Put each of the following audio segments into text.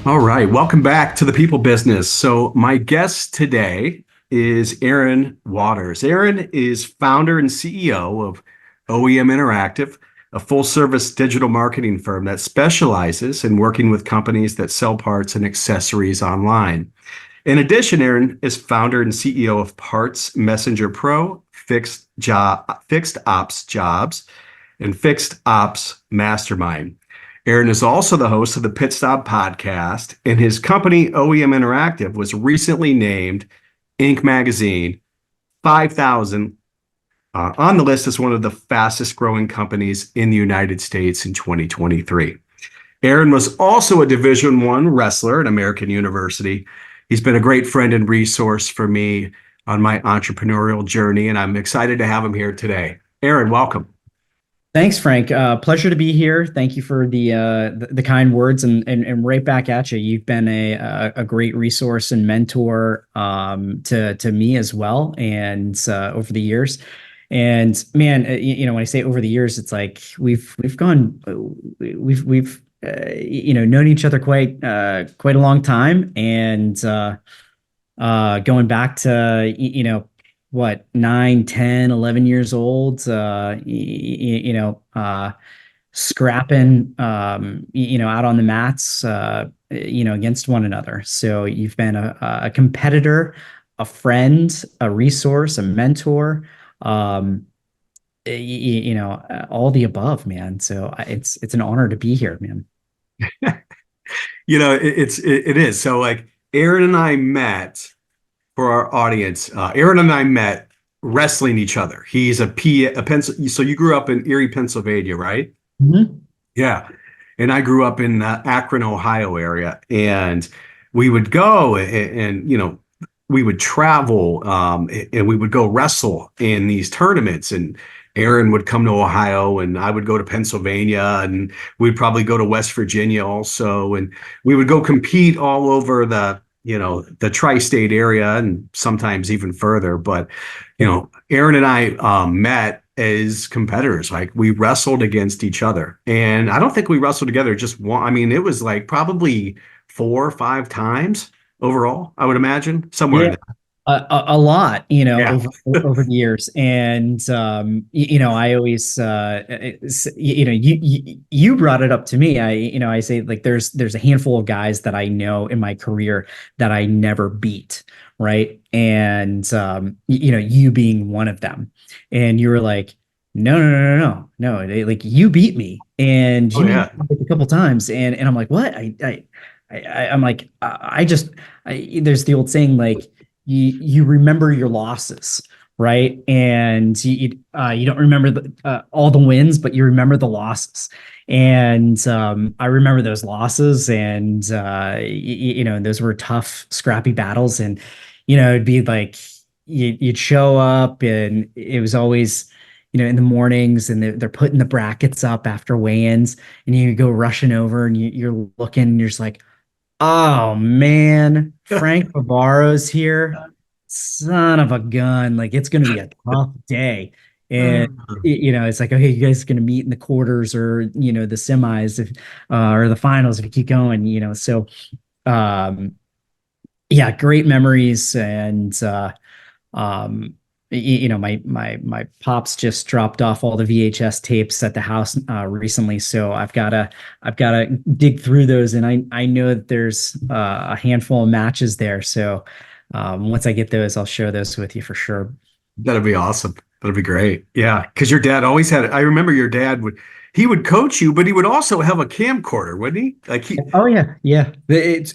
All right, welcome back to the People Business. So my guest today is Aaron Waters. Aaron is founder and CEO of OEM Interactive, a full-service digital marketing firm that specializes in working with companies that sell parts and accessories online. In addition, Aaron is founder and CEO of Parts Messenger Pro, Fixed Ops Jobs, and Fixed Ops Mastermind. Aaron is also the host of the PitStop Podcast, and his company, OEM Interactive, was recently named Inc. Magazine 5000 on the list as one of the fastest growing companies in the United States in 2023. Aaron was also a Division I wrestler at American University. He's been a great friend and resource for me on my entrepreneurial journey, and I'm excited to have him here today. Aaron, welcome. Thanks, Frank. Pleasure to be here. Thank you for the kind words, and right back at you. You've been a great resource and mentor to me as well, and over the years. And man, when I say over the years, it's like we've known each other quite a long time, and going back to what, 9, 10, 11 years old, scrapping, out on the mats, against one another. So you've been a competitor, a friend, a resource, a mentor, all the above, man. So it's an honor to be here, man. It is. So like Aaron and I met, for our audience, Aaron and I met wrestling each other. He's a Pencil. So you grew up in Erie, Pennsylvania, right? Mm-hmm. Yeah. And I grew up in the Akron, Ohio area, and we would go and we would travel, and we would go wrestle in these tournaments, and Aaron would come to Ohio and I would go to Pennsylvania, and we'd probably go to West Virginia also. And we would go compete all over the tri-state area and sometimes even further. But, Aaron and I met as competitors. Like, we wrestled against each other. And I don't think we wrestled together just one. I mean, it was like probably 4 or 5 times overall, I would imagine, somewhere in there. A lot, Yeah. over the years. And, I always, you brought it up to me. I say, like, there's a handful of guys that I know in my career that I never beat. Right. And, you being one of them. And you were like, no. Like, you beat me, and you beat me a couple times. And I'm like, what? I'm like, there's the old saying, like, you remember your losses, right? And you don't remember all the wins, but you remember the losses. And I remember those losses, and those were tough, scrappy battles. And it'd be like you'd show up, and it was always in the mornings, and they're putting the brackets up after weigh-ins, and you go rushing over, and you're looking, and you're just like, oh man, Frank Favaro's here. Son of a gun. Like, it's going to be a tough day. And, it's like, okay, you guys are going to meet in the quarters, or, the semis, or the finals if you keep going, So, yeah, great memories. And, my pops just dropped off all the VHS tapes at the house recently, so I've gotta dig through those, and I know that there's a handful of matches there. So once I get those, I'll share those with you for sure. That'd be awesome. That'd be great. Yeah, because your dad always had. I remember your dad would coach you, but he would also have a camcorder, wouldn't he? Like Oh yeah. It's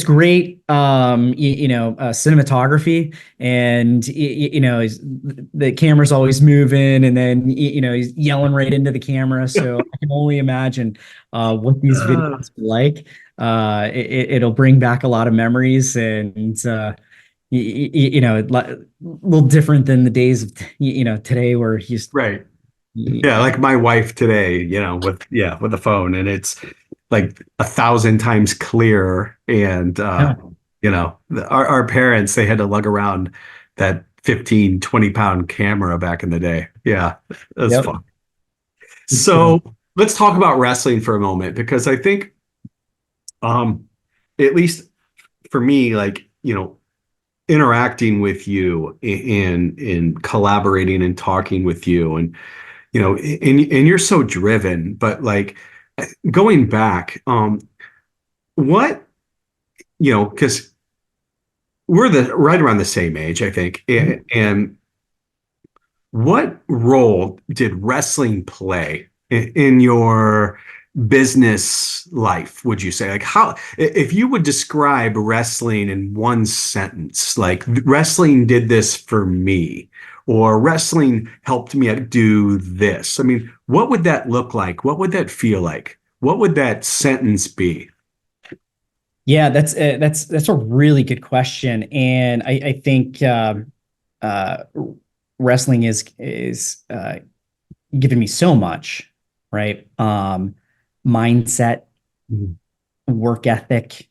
great. Cinematography, and the camera's always moving, and then he's yelling right into the camera. So I can only imagine what these videos are like. It'll bring back a lot of memories, and a little different than the days of today, where he's right. Yeah, like my wife today, with the phone, and it's like 1,000 times clearer. And our parents, they had to lug around that 15, 20-pound camera back in the day. Yeah, that's fun. So let's talk about wrestling for a moment, because I think Um, at least for me, like, interacting with you and collaborating and talking with you and and you're so driven, but like going back, what, because we're the right around the same age, I think. And what role did wrestling play in your business life, would you say? Like, how, if you would describe wrestling in one sentence, like wrestling did this for me, or wrestling helped me do this. I mean, what would that look like? What would that feel like? What would that sentence be? Yeah, that's a really good question, and I think uh, wrestling is given me so much, right? Mindset, Mhm. work ethic,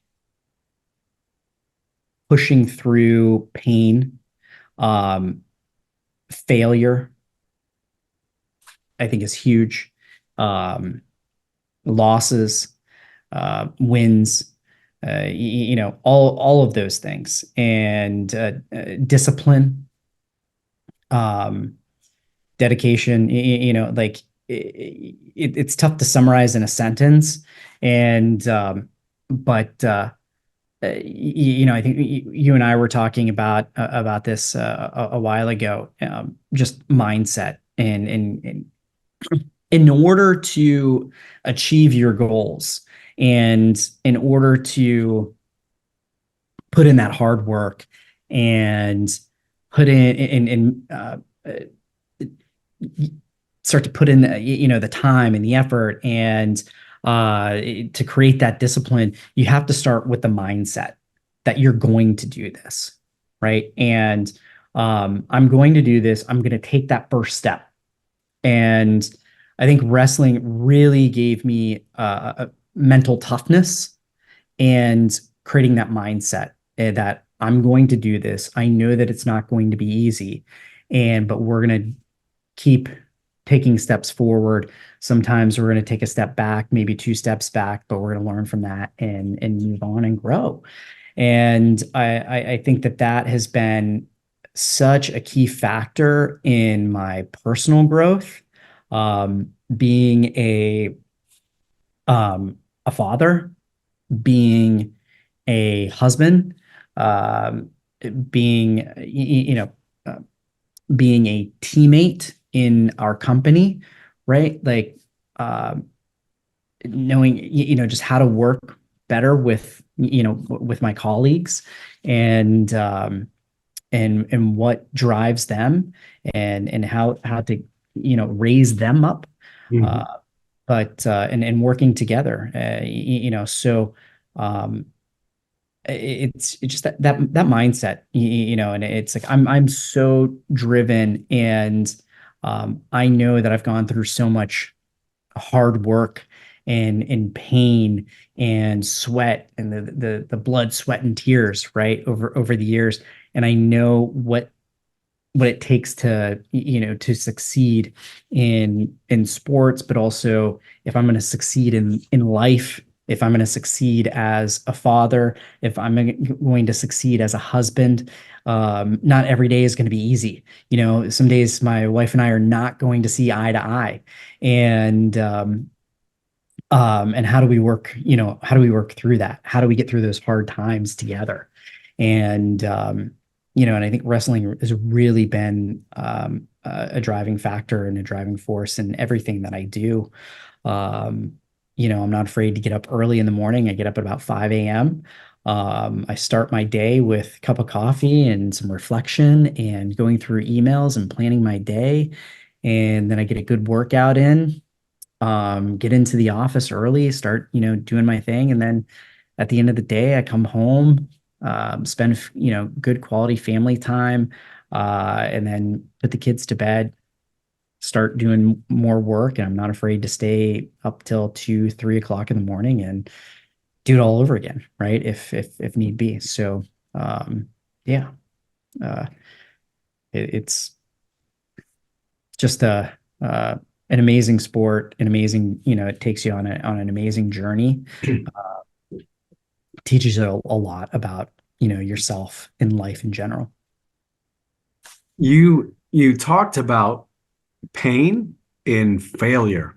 pushing through pain, um, failure, I think is huge. Um, Losses, wins, all of those things, and discipline, um, dedication. Like it's tough to summarize in a sentence, and but I think you and I were talking about this a while ago. Just mindset, and in order to achieve your goals, and in order to put in that hard work, and put start to put in the time and the effort, and to create that discipline, you have to start with the mindset that you're going to do this, right? And I'm going to do this. I'm going to take that first step. And I think wrestling really gave me a mental toughness, and creating that mindset that I'm going to do this. I know that it's not going to be easy, but we're going to keep taking steps forward. Sometimes we're going to take a step back, maybe two steps back, but we're going to learn from that, and move on and grow. And I think that has been such a key factor in my personal growth. Being a father, being a husband, um, being uh, being a teammate in our company, right? Like, um, knowing just how to work better with my colleagues, and what drives them, and how to raise them up, uh, Mhm. but and working together, so um it's just that mindset, and it's like I'm so driven, and I know that I've gone through so much hard work, and pain, and sweat, and the blood, sweat, and tears, right, over the years. And I know what it takes to succeed in sports, but also if I'm going to succeed in life, if I'm going to succeed as a father, if I'm going to succeed as a husband. Not every day is going to be easy. Some days my wife and I are not going to see eye to eye, and how do we work, how do we work through that? How do we get through those hard times together? And and I think wrestling has really been a driving factor and a driving force in everything that I do. um, I'm not afraid to get up early in the morning. I get up at about 5 a.m. I start my day with a cup of coffee and some reflection, and going through emails and planning my day, and then I get a good workout in, get into the office early, start, doing my thing. And then at the end of the day, I come home, spend, good quality family time, and then put the kids to bed, start doing more work. And I'm not afraid to stay up till 2, 3 o'clock in the morning and do it all over again, right? If need be. So, yeah, uh, it's just an amazing sport, an amazing, it takes you on an amazing journey. teaches you a lot about, yourself and life in general. You talked about pain and failure.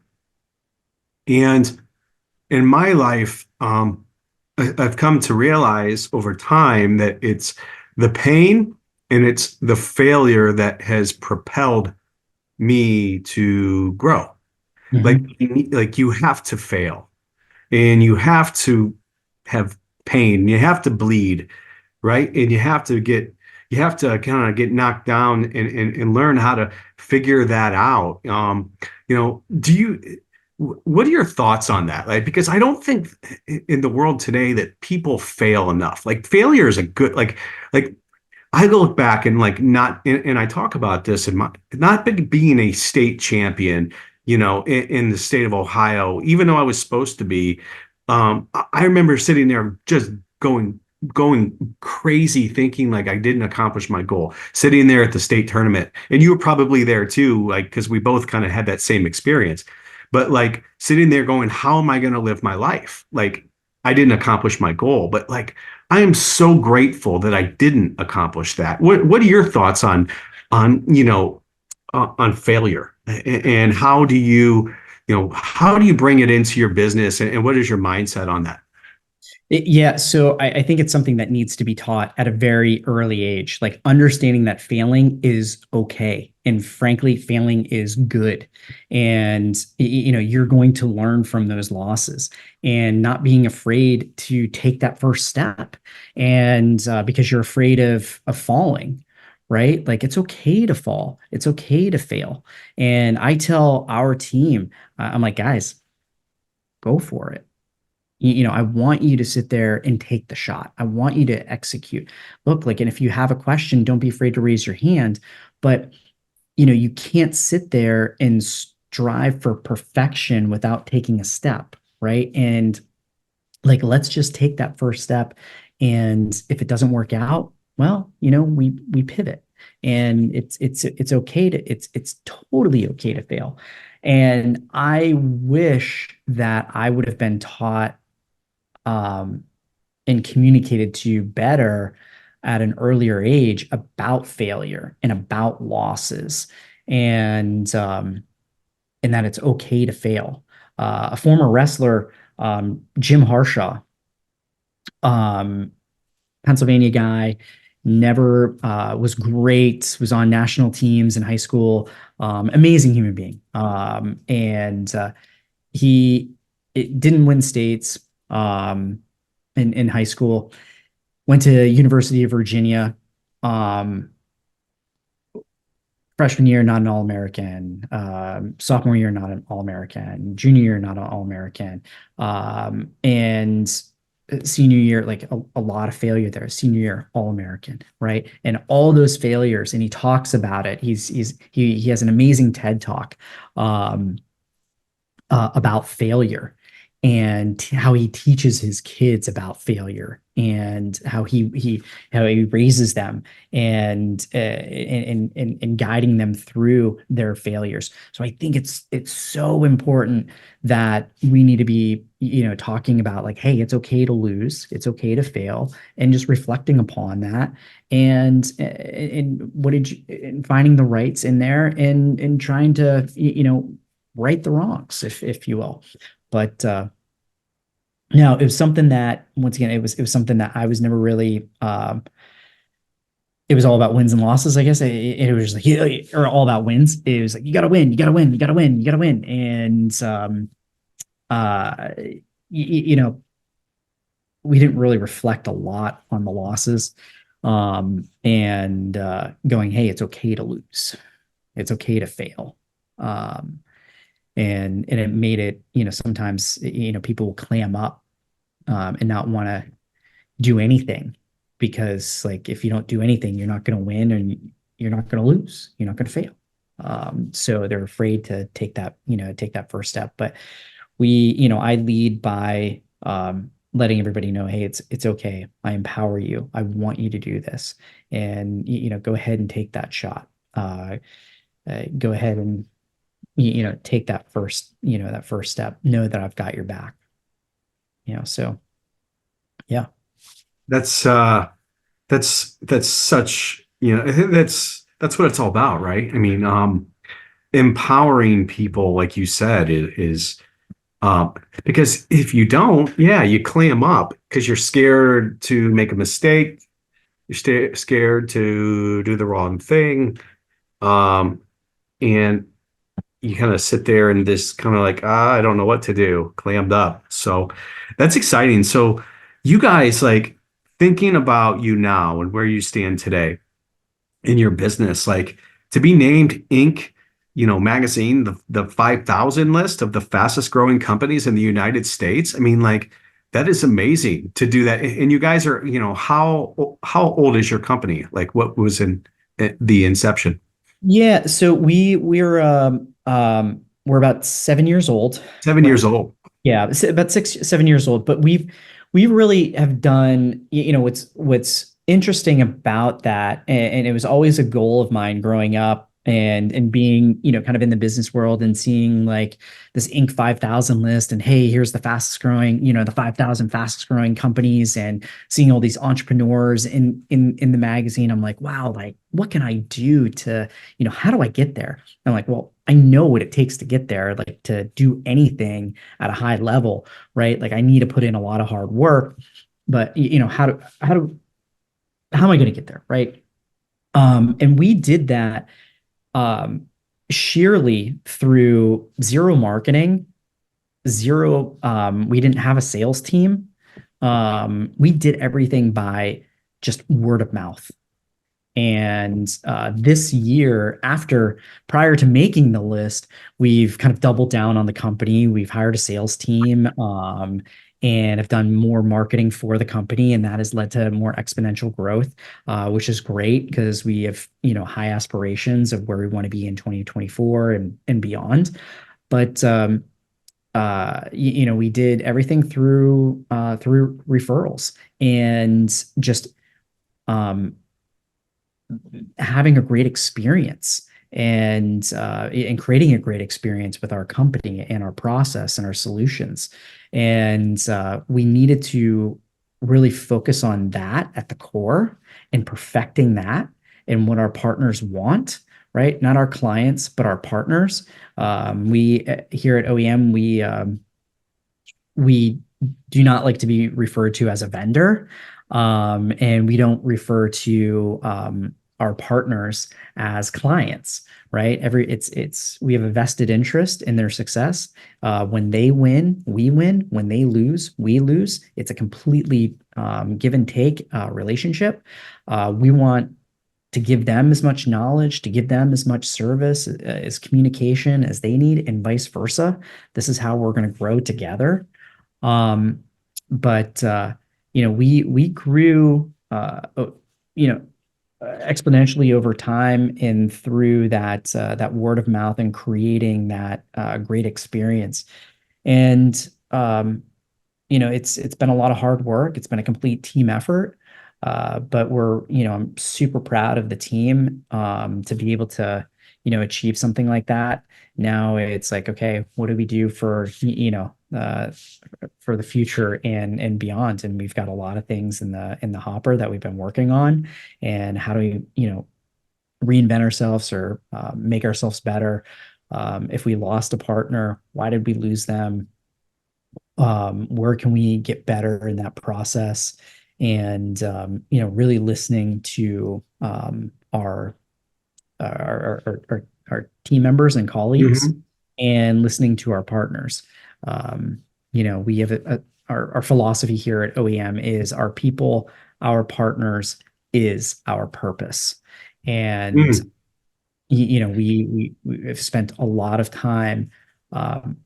And in my life, I've come to realize over time that it's the pain and it's the failure that has propelled me to grow. Like, Mhm. like you have to fail and you have to have pain, you have to bleed, right? And you have to kind of get knocked down and learn how to figure that out. What are your thoughts on that? Like, because I don't think in the world today that people fail enough. Like failure is a good, like I look back and like not, and I talk about this in my, not being a state champion, in the state of Ohio, even though I was supposed to be. I remember sitting there just going, going crazy, thinking like I didn't accomplish my goal, sitting there at the state tournament. And you were probably there too, like, because we both kind of had that same experience. But like sitting there going, how am I going to live my life? Like, I didn't accomplish my goal, but like, I am so grateful that I didn't accomplish that. What are your thoughts on on failure and how do you bring it into your business and what is your mindset on that? Yeah, so I think it's something that needs to be taught at a very early age, like understanding that failing is okay. And frankly, failing is good. And you're going to learn from those losses and not being afraid to take that first step. And because you're afraid of falling, right? Like it's okay to fall. It's okay to fail. And I tell our team, I'm like, guys, go for it. I want you to sit there and take the shot. I want you to execute. Look, like, and if you have a question, don't be afraid to raise your hand. But, you can't sit there and strive for perfection without taking a step, right? And like, let's just take that first step. And if it doesn't work out, well, we pivot. And it's okay it's totally okay to fail. And I wish that I would have been taught um, and communicated to you better at an earlier age about failure and about losses and that it's okay to fail. A former wrestler, Jim Harshaw, um, Pennsylvania guy, never was great, was on national teams in high school, amazing human being. And he it didn't win states in high school. Went to University of Virginia. Um, Freshman year, not an All-American. Sophomore year, not an All-American. Junior year, not an All-American. And senior year, like a lot of failure there. Senior year, All-American, right? And all those failures, and he talks about it. He has an amazing TED talk um, about failure and how he teaches his kids about failure and how he raises them and guiding them through their failures. So I think it's so important that we need to be talking about like, hey, it's okay to lose, it's okay to fail, and just reflecting upon that and what did you and finding the rights in there and trying to right the wrongs, if you will. But no, it was something that once again, it was something that I was never really. It was all about wins and losses, I guess. It was like or all about wins. It was like you got to win, you got to win, you got to win, you got to win, and you know, we didn't really reflect a lot on the losses, and going, hey, it's okay to lose, it's okay to fail. Um, and it made it sometimes people will clam up and not want to do anything because like if you don't do anything you're not going to win and you're not going to lose, you're not going to fail. So they're afraid to take that first step. But I lead by letting everybody know, hey, it's okay, I empower you, I want you to do this, and go ahead and take that shot. Go ahead and take that first step, know that I've got your back. So Yeah. That's that's such, I think that's what it's all about, right? I mean, empowering people, like you said, is um, because if you don't, yeah, you clam up because you're scared to make a mistake. You're scared to do the wrong thing. Um, and you kind of sit there and just kind of like, I don't know what to do, clammed up. So that's exciting. So you guys, like, thinking about you now and where you stand today in your business, like, to be named Inc., magazine, the 5,000 list of the fastest growing companies in the United States. I mean, like, that is amazing to do that. And you guys are, how old is your company? Like, what was in the inception? Yeah, so we're about 7 years old, 7 years right? old. Yeah, about 6, 7 years old. But we really have done, what's interesting about that, and it was always a goal of mine growing up and being, kind of in the business world and seeing like this Inc. 5,000 list, and hey, here's the fastest growing, the 5,000 fastest growing companies, and seeing all these entrepreneurs in the magazine. I'm like, wow, like what can I do to, how do I get there? I'm like, well, I know what it takes to get there, like to do anything at a high level, right? Like I need to put in a lot of hard work, but how am I going to get there, right? And we did that um, sheerly through zero marketing, zero. We didn't have a sales team. We did everything by just word of mouth. And this year, prior to making the list, we've kind of doubled down on the company. We've hired a sales team, and have done more marketing for the company, and that has led to more exponential growth, which is great because we have, high aspirations of where we want to be in 2024 and beyond. But we did everything through referrals and just um, having a great experience and creating a great experience with our company and our process and our solutions. And we needed to really focus on that at the core and perfecting that and what our partners want, right? Not our clients, but our partners. We here at OEM, we do not like to be referred to as a vendor, and we don't refer to our partners as clients, right? It's we have a vested interest in their success. When they win, we win. When they lose, we lose. It's a completely give and take relationship. We want to give them as much knowledge, to give them as much service, as communication as they need, and vice versa. This is how we're going to grow together. Um, but we grew, exponentially over time and through that word of mouth and creating that great experience. And it's been a lot of hard work. It's been a complete team effort. But I'm super proud of the team to be able to, achieve something like that. Now it's like, okay, what do we do for the future and beyond? And we've got a lot of things in the hopper that we've been working on. And how do we, reinvent ourselves or make ourselves better? If we lost a partner, why did we lose them? Where can we get better in that process? And really listening to our team members and colleagues, Mhm. and listening to our partners. We have our philosophy here at OEM is our people, our partners is our purpose. And Mm. we have spent a lot of time um,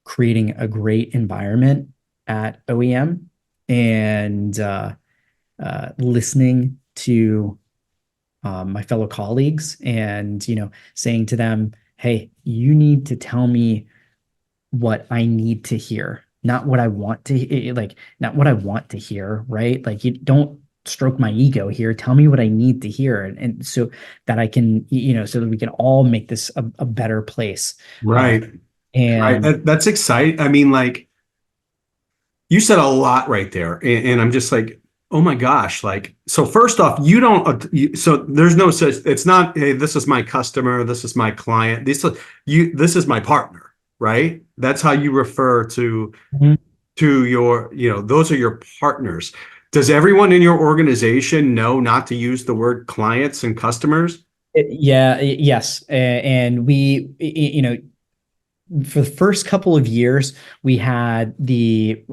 creating a great environment at OEM, and listening to my fellow colleagues, and saying to them, hey, you need to tell me what I need to hear, not what I want to like, not what I want to hear, right? Like, you don't stroke my ego here. Tell me what I need to hear, and so that I can, so that we can all make this a better place. Uh, Right. Right. and That's exciting. I mean, like, you said a lot right there, and I'm just like, oh my gosh, like, so first off, you don't, so there's no such, it's not, hey, this is my customer, this is my client, this is my partner, right? That's how you refer Mhm. to your, those are your partners. Does everyone in your organization know not to use the word clients and customers? Yeah, yes. And we, for the first couple of years, we had it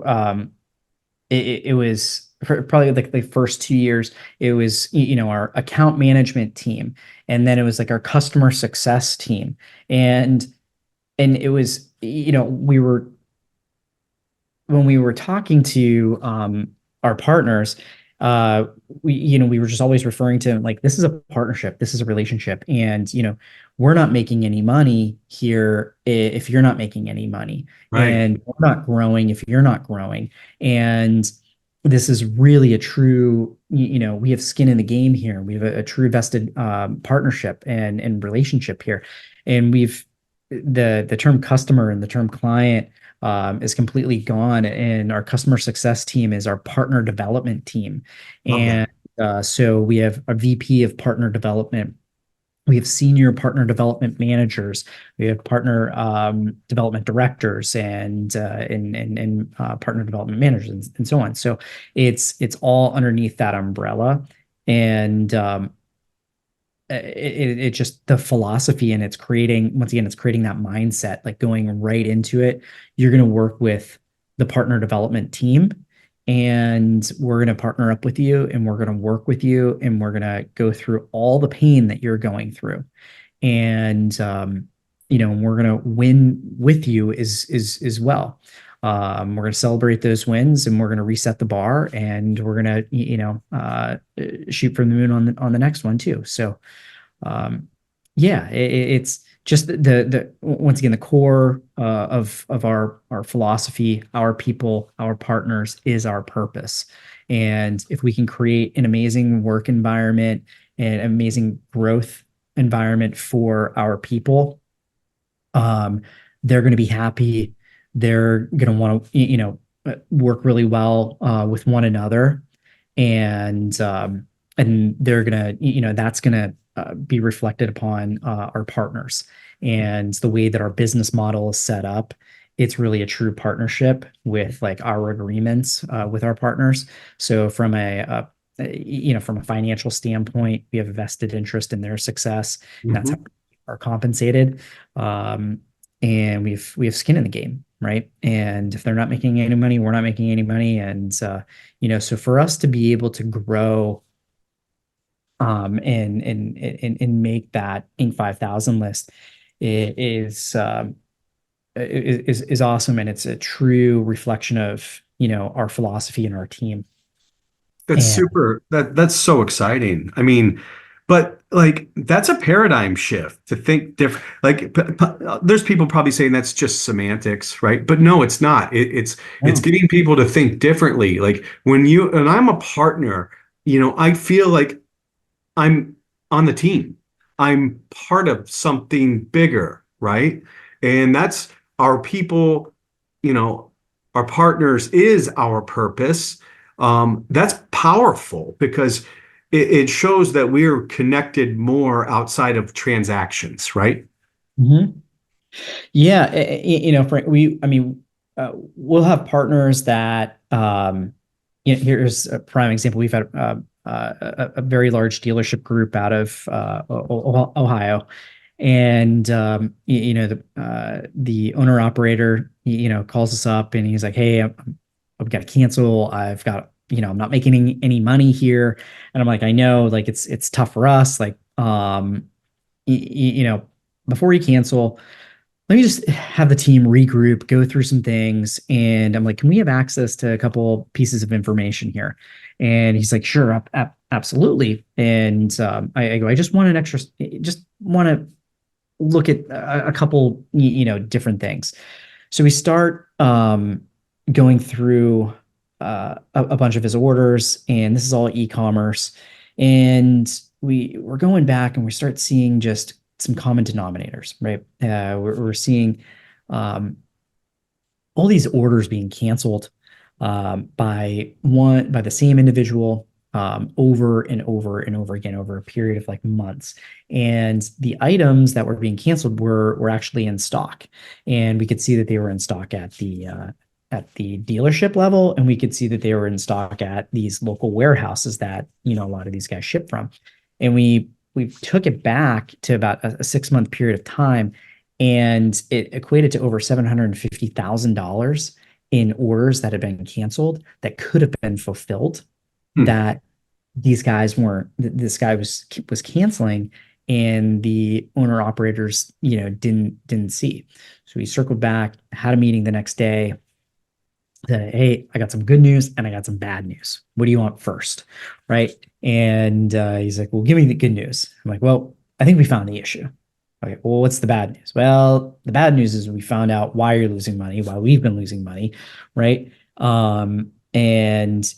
was for probably like the first 2 years, it was, our account management team. And then it was like our customer success team. And it was, we were, when we were talking to our partners, uh, we were just always referring to like, this is a partnership, this is a relationship, and we're not making any money here if you're not making any money, Right. and we're not growing if you're not growing, and this is really a true, we have skin in the game here. We have a true vested partnership and relationship here, and the term customer and the term client is completely gone. And our customer success team is our partner development team. Love that. And so we have a VP of partner development. We have senior partner development managers. We have partner development directors and partner development managers and so on. So it's all underneath that umbrella. And it just the philosophy, and it's creating, once again, it's creating that mindset, like going right into it. You're going to work with the partner development team, and we're going to partner up with you, and we're going to work with you, and we're going to go through all the pain that you're going through. And we're going to win with you as well. We're going to celebrate those wins, and we're going to reset the bar, and we're going to shoot for the moon on the next one too. So yeah, it's just the once again, the core of our philosophy, our people, our partners is our purpose. And if we can create an amazing work environment and amazing growth environment for our people, they're going to be happy. They're going to want to, work really well with one another, and they're going to, that's going to be reflected upon our partners and the way that our business model is set up. It's really a true partnership with like our agreements with our partners. So from from a financial standpoint, we have a vested interest in their success, and that's how Mhm. we are compensated. And we have skin in the game, right? And if they're not making any money, we're not making any money. And so for us to be able to grow and make that Inc. 5000 list, it is awesome, and it's a true reflection of our philosophy and our team. That's And super. That's so exciting. I mean, but like that's a paradigm shift to think different. Like, there's people probably saying that's just semantics, right? But no, it's not. It's no. getting people to think differently. Like when you and I'm a partner, I feel like I'm on the team. I'm part of something bigger, right? And that's our people, you know, our partners is our purpose. That's powerful because it shows that we're connected more outside of transactions, right? Mhm. Yeah, Frank, I mean, we'll have partners that, here's a prime example. We've had a very large dealership group out of Ohio, and the owner operator, calls us up, and he's like, "Hey, I've got to cancel. I've got, I'm not making any money here," and I'm like, "I know, like it's tough for us, like, before you cancel, let me just have the team regroup, go through some things." And I'm like, "Can we have access to a couple pieces of information here?" And he's like, "Sure, absolutely." And I go, "I just want an extra, just want to look at a couple, different things." So we start going through a bunch of his orders, and this is all e-commerce. And we're going back, and we start seeing just some common denominators, right? We're seeing um, all these orders being canceled. by the same individual over and over and over again over a period of like months. And the items that were being canceled were actually in stock, and we could see that they were in stock at the dealership level, and we could see that they were in stock at these local warehouses that a lot of these guys ship from. And we took it back to about a 6-month period of time, and it equated to over $750,000 in orders that had been canceled that could have been fulfilled, Hmm. that these guys weren't this guy was canceling, and the owner operators didn't see. So we circled back, had a meeting the next day, said, hey, I got some good news and I got some bad news. What do you want first? Right. And he's like, well, give me the good news. I'm like, well, I think we found the issue. Okay, well, what's the bad news? Well, the bad news is we found out why you're losing money, why we've been losing money, right? And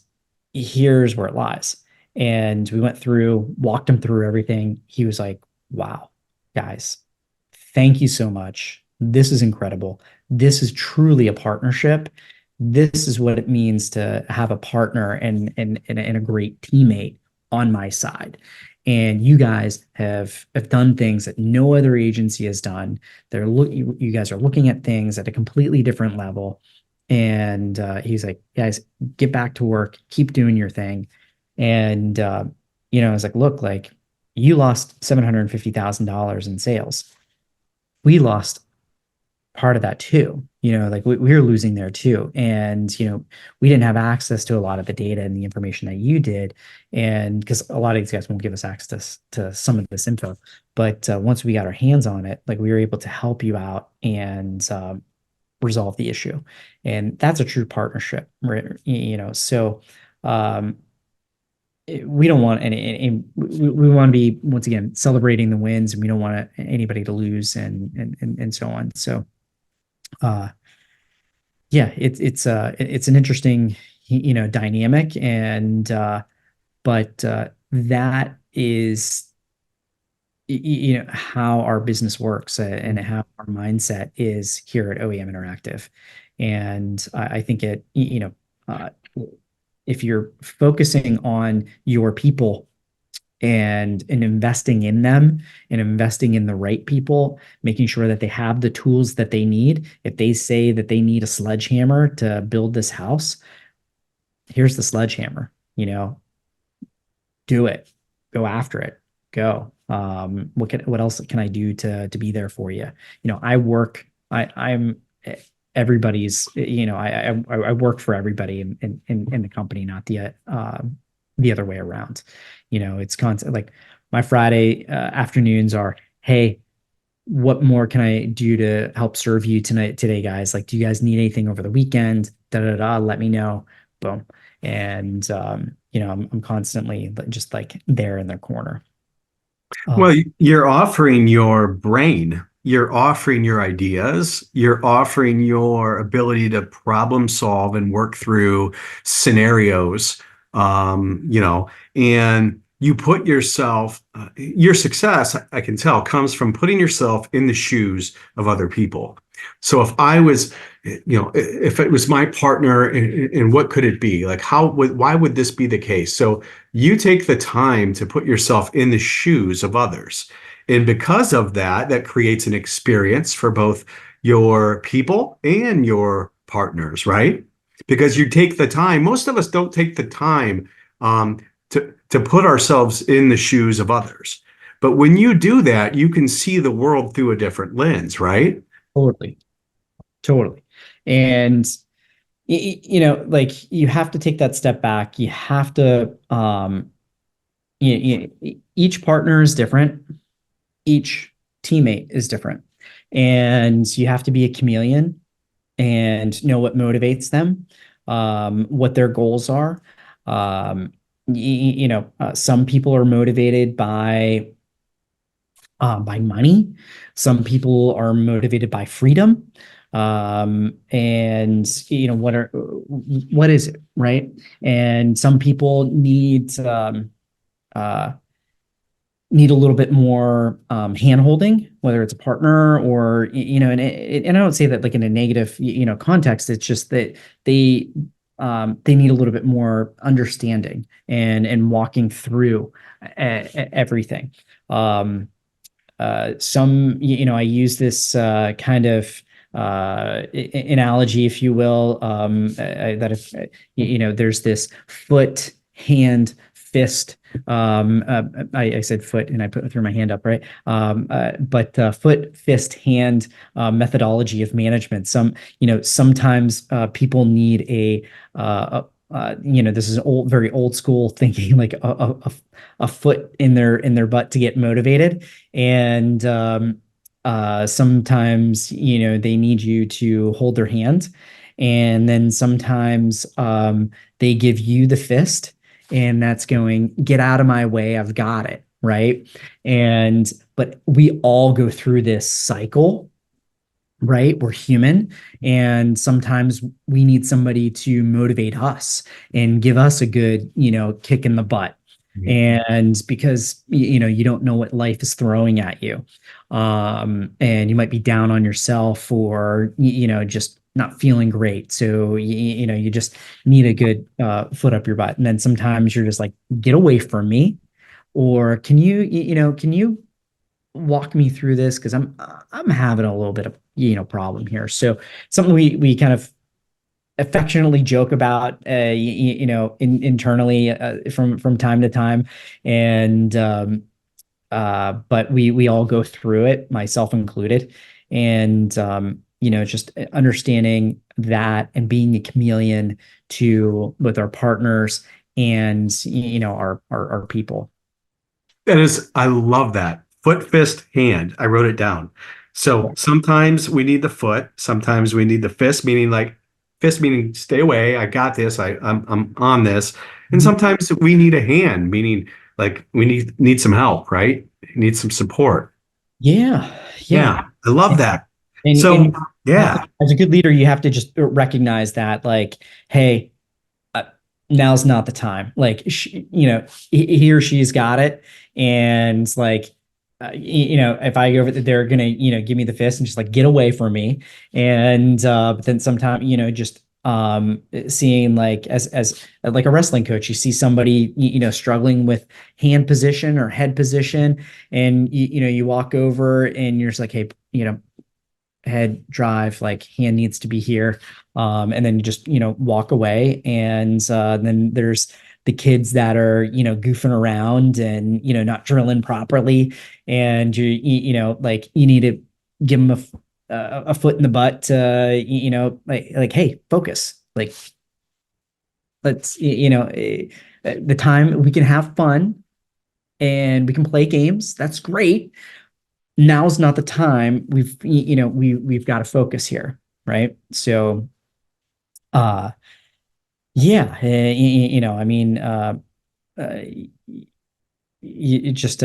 here's where it lies. And we went through, walked him through everything. He was like, wow, guys, thank you so much. This is incredible. This is truly a partnership. This is what it means to have a partner and a great teammate on my side. And you guys have done things that no other agency has done. You guys are looking at things at a completely different level. And he's like, guys, get back to work, keep doing your thing. And I was like, look, like, you lost $750,000 in sales. We lost part of that too. Like we were losing there too. And, we didn't have access to a lot of the data and the information that you did. And because a lot of these guys won't give us access to some of this info. But once we got our hands on it, like, we were able to help you out and resolve the issue. And that's a true partnership, right? So we don't want we want to be, once again, celebrating the wins, and we don't want anybody to lose, and so on. So yeah, it's an interesting dynamic, and but that is how our business works, and how our mindset is here at OEM Interactive. And I think if you're focusing on your people and investing in them, and investing in the right people, making sure that they have the tools that they need. If they say that they need a sledgehammer to build this house, here's the sledgehammer, do it, go after it, go. What else can I do to be there for you? I'm everybody's, I work for everybody in the company, not the other way around. It's constant. Like, my Friday afternoons are, hey, what more can I do to help serve you today, guys? Like, do you guys need anything over the weekend? Let me know. Boom. And I'm constantly just like there in their corner. Well, you're offering your brain, you're offering your ideas, you're offering your ability to problem solve and work through scenarios, and you put yourself, your success, I can tell, comes from putting yourself in the shoes of other people. So if I was, if it was my partner, and what could it be? Like, why would this be the case? So you take the time to put yourself in the shoes of others. And because of that, that creates an experience for both your people and your partners, right? Because you take the time. Most of us don't take the time to put ourselves in the shoes of others. But when you do that, you can see the world through a different lens, right? Totally. And like, you have to take that step back. You have to each partner is different, each teammate is different, and you have to be a chameleon and know what motivates them, what their goals are. Some people are motivated by money. Some people are motivated by freedom. And what is it, right? And some people need a little bit more hand-holding, whether it's a partner or, and I don't say that like in a negative, context. It's just that they need a little bit more understanding and walking through everything. I use this kind of analogy, if you will, that if there's this foot, hand, fist. I said foot, and I threw my hand up, right? But foot, fist, hand methodology of management. Sometimes people need this is very old school thinking, like a foot in their butt to get motivated, and sometimes they need you to hold their hand, and then sometimes they give you the fist, and that's going, get out of my way, I've got it, right? But we all go through this cycle, right? We're human, and sometimes we need somebody to motivate us and give us a good kick in the butt. And because you don't know what life is throwing at you, and you might be down on yourself, or just not feeling great, so you just need a good foot up your butt. And then sometimes you're just like, get away from me, or can you walk me through this, because I'm having a little bit of problem here. So something we kind of affectionately joke about internally from time to time, and but we all go through it, myself included. And just understanding that and being a chameleon to with our partners and our people. I love that. Foot, fist, hand. I wrote it down. So sometimes we need the foot, sometimes we need the fist, meaning like fist meaning stay away, I got this, I'm on this. And sometimes we need a hand, meaning like we need some help, right? Need some support. Yeah. I love that. And Yeah. as a good leader, you have to just recognize that, like, hey, now's not the time. Like, he or she's got it, and like, if I go over there, they're gonna, give me the fist and just like, get away from me. And but then sometimes, just seeing, like, as like a wrestling coach, you see somebody, struggling with hand position or head position, and you walk over and you're just like, hey, head drive, like, hand needs to be here. And then you just, walk away. And then there's the kids that are, goofing around and, not drilling properly. And like, you need to give them a foot in the butt to, like, hey, focus. Like, let's, the time we can have fun and we can play games. That's great. Now's not the time. We've got to focus here, right? So yeah, I mean, just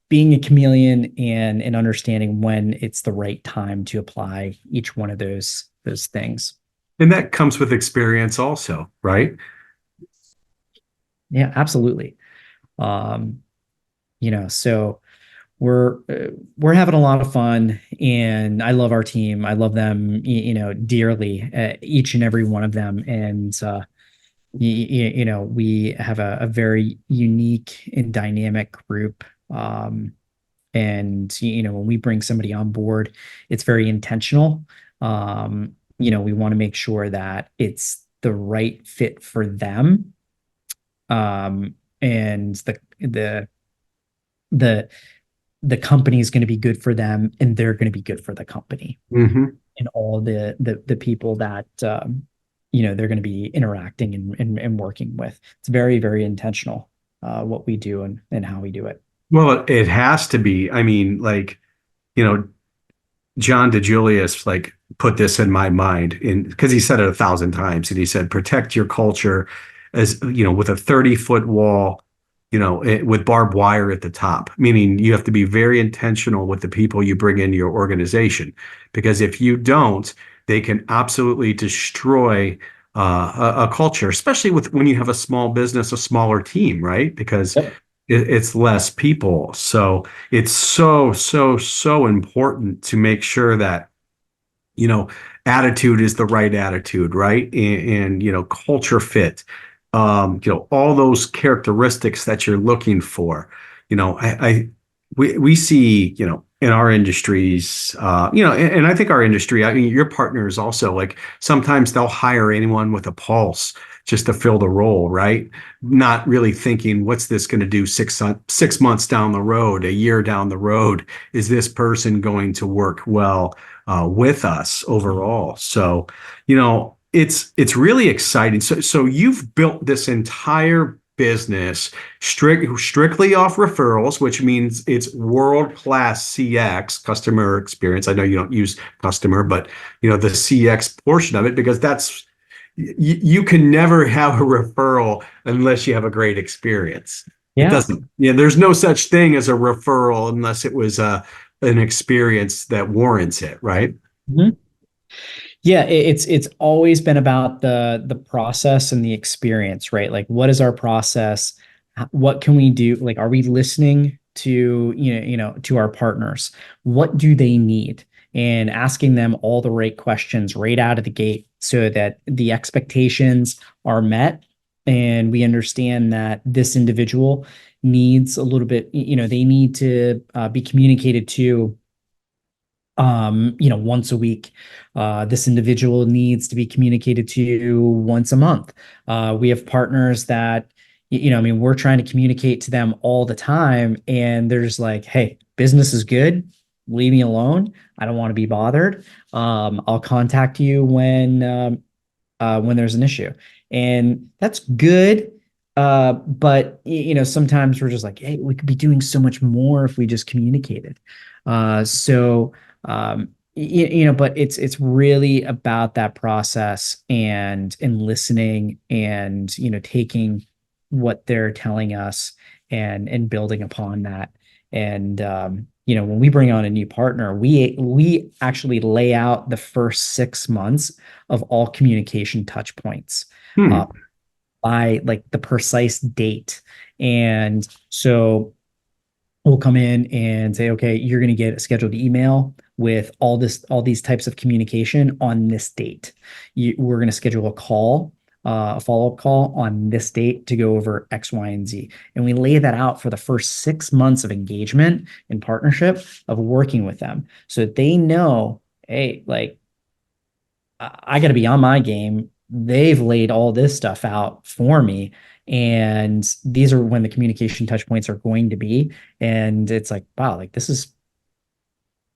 being a chameleon and understanding when it's the right time to apply each one of those things. And that comes with experience also, right? Yeah, absolutely. So we're having a lot of fun, and I love our team. I love them, dearly, each and every one of them. And we have a very unique and dynamic group. And when we bring somebody on board, it's very intentional. We want to make sure that it's the right fit for them. And the company is going to be good for them, and they're going to be good for the company, and all the people that they're going to be interacting and working with. It's very, very intentional, what we do and how we do it. Well, it has to be. I mean, like, John DeJulius like put this in my mind because he said it 1,000 times, and he said, protect your culture as, with a 30-foot wall, with barbed wire at the top, meaning you have to be very intentional with the people you bring into your organization, because if you don't, they can absolutely destroy a culture, especially when you have a small business, a smaller team, right? Because it's less people. So it's so important to make sure that you know, attitude is the right attitude, right? And culture fit, all those characteristics that you're looking for. We see, in our industries, and I think our industry, I mean, your partners also, like sometimes they'll hire anyone with a pulse just to fill the role, right? Not really thinking, what's this going to do 6 months down the road, a year down the road? Is this person going to work well with us overall? So, it's really exciting. So you've built this entire business strictly off referrals, which means it's world-class CX, customer experience. I know you don't use customer, but the CX portion of it, because that's you can never have a referral unless you have a great experience. It Yeah. doesn't, there's no such thing as a referral unless it was an experience that warrants it, right? Mhm. Yeah, it's always been about the process and the experience, right? Like, what is our process? What can we do? Like, are we listening to to our partners? What do they need? And asking them all the right questions right out of the gate so that the expectations are met, and we understand that this individual needs a little bit, they need to be communicated to once a week. This individual needs to be communicated to once a month. We have partners that, I mean, we're trying to communicate to them all the time, and they're just like, hey, business is good. Leave me alone. I don't want to be bothered. I'll contact you when there's an issue. And that's good. But sometimes we're just like, hey, we could be doing so much more if we just communicated. So but it's really about that process and listening and taking what they're telling us and building upon that. And when we bring on a new partner, we actually lay out the first 6 months of all communication touch points uh, Hmm. by like the precise date. And so we'll come in and say, okay, you're going to get a scheduled email with all these types of communication on this date. We're going to schedule a follow-up call on this date to go over X, Y, and Z. And we lay that out for the first 6 months of engagement and partnership of working with them so that they know, hey, like, I got to be on my game. They've laid all this stuff out for me. And these are when the communication touch points are going to be. And it's like, wow, like this is,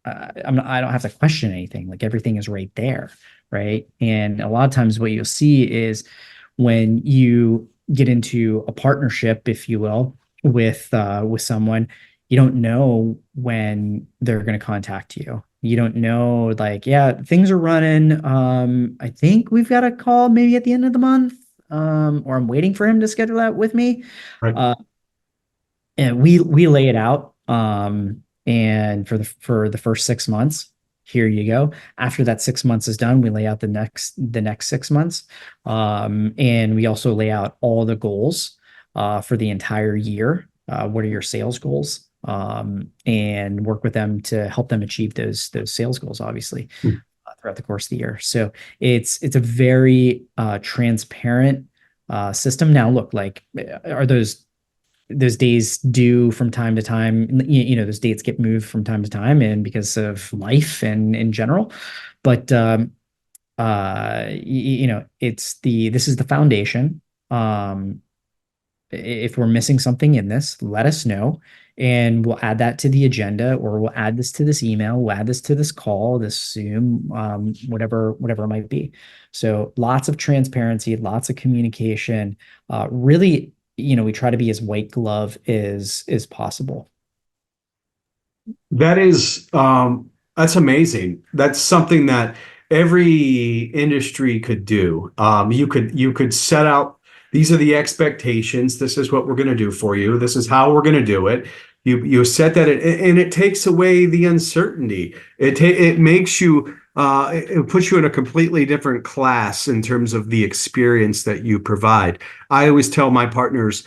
I don't have to question anything. Like everything is right there. Right. And a lot of times what you'll see is when you get into a partnership, if you will, with someone, you don't know when they're going to contact you. You don't know, like, yeah, things are running. I think we've got a call maybe at the end of the month. Or I'm waiting for him to schedule that with me. Right. Uh, and we lay it out. And for the first 6 months, here you go. After that 6 months is done, we lay out the next 6 months. And we also lay out all the goals for the entire year. What are your sales goals? And work with them to help them achieve those sales goals, obviously, throughout the course of the year. So it's a very transparent system. Now, look, like, are those days due from time to time? Those dates get moved from time to time, and because of life and in general. But this is the foundation. If we're missing something in this, let us know, and we'll add that to the agenda, or we'll add this to this email, we'll add this to this call, this Zoom, whatever it might be. So lots of transparency, lots of communication. Really, we try to be as white glove as possible. That is, that's amazing. That's something that every industry could do. You could set out, these are the expectations. This is what we're going to do for you. This is how we're going to do it. You set that, and it takes away the uncertainty. It makes you, it puts you in a completely different class in terms of the experience that you provide. I always tell my partners,